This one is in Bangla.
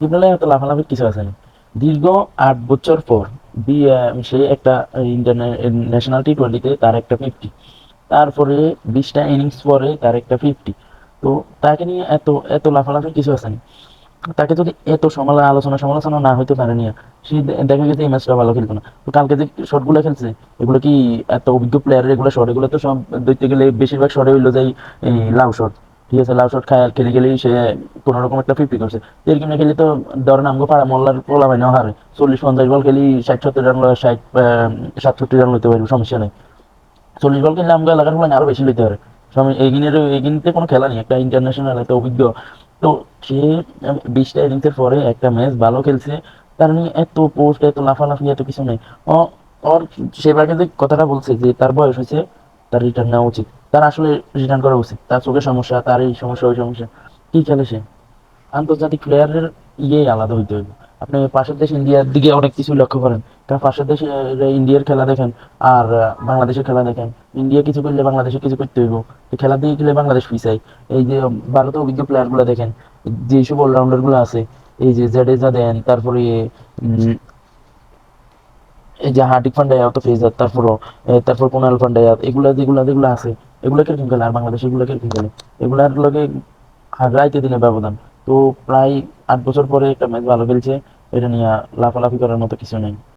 টিপলে এত লাফালাফির কিছু আছে না। দীর্ঘ ৮ বছর পর সে একটা ন্যাশনাল টি-20-তে তার একটা 50, তারপরে 20টা ইনিংস পরে তার একটা 50। তো তাকে নিয়ে এত এত লাফালাফির কিছু আছে না। তাকে যদি এত আলোচনা সমালোচনা না হইতো তারা নিয়ে, সে দেখা গেছে এই ম্যাচটা ভালো খেলতো না। তো কালকে যে শটগুলো খেলছে, এগুলো কি এত অভিজ্ঞ প্লেয়ারের এগুলো শট, এগুলো তো সব ধরতে গেলে বেশিরভাগ শটে হইলো যাই এই লাভ শট। ঠিক আছে, লাভ শট খায় খেলে গেলেই সে কোনো রকম একটা 50 করছে। এরকম না খেলে তো ধরেন আমগো পাড়া মহল্লার পোলা বাইনাও হারে 40-50 বল খেলি 60-70 রান, 60-67 রান লইতে পারবে, সমস্যা নেই। 40 বল কিনলে আমগো এলাকার পোলা আরো বেশি লইতে পারে। এগিনিতে কোনো খেলা নেই, একটা ইন্টারন্যাশনাল একটা অভিজ্ঞ। তো সে 20টা ইনিংসের পরে একটা ম্যাচ ভালো খেলছে, তার নিয়ে এত পোস্ট, এত লাফালাফি, এত কিছু নেই। ওর সেবারে যে কথাটা বলছে যে তার বয়স হয়েছে, তার রিটার্ন নেওয়া উচিত, তার আসলে রিটার্ন করা উচিত। তার চোখের সমস্যা, তার এই সমস্যা ওই সমস্যা, কি খেলে সে? আন্তর্জাতিক প্লেয়ারের আলাদা হইতে হইবে। আপনি পাশের দেশ ইন্ডিয়ার দিকে অনেক কিছু লক্ষ্য করেন, কারণ পাশের দেশে ইন্ডিয়ার খেলা দেখেন আর বাংলাদেশের খেলা দেখেন। ইন্ডিয়া কিছু করলে বাংলাদেশে কিছু করতে হইব। খেলা দিয়ে গেলে বাংলাদেশ পিছায়। এই যে ভারতের অভিজ্ঞ প্লেয়ার গুলো দেখেন, যেসব অলরাউন্ডার গুলো আছে, এই যে জাডেজা দেন, তারপরে এই যে হার্দিক পান্ডিয়া তো ফেজার, তারপর কুনাল পান্ডিয়া, এগুলা যেগুলা যেগুলো আছে, এগুলা কিরকম খেলে? আর বাংলাদেশ এগুলা কিরকম খেলে? এগুলার লগে হারাইতে দিনের ব্যবধান। তো প্রায় ৮ বছর পরে একটা ম্যাচ ভালো খেলছে, এটা নিয়ে লাফালাফি করার মতো কিছু নেই।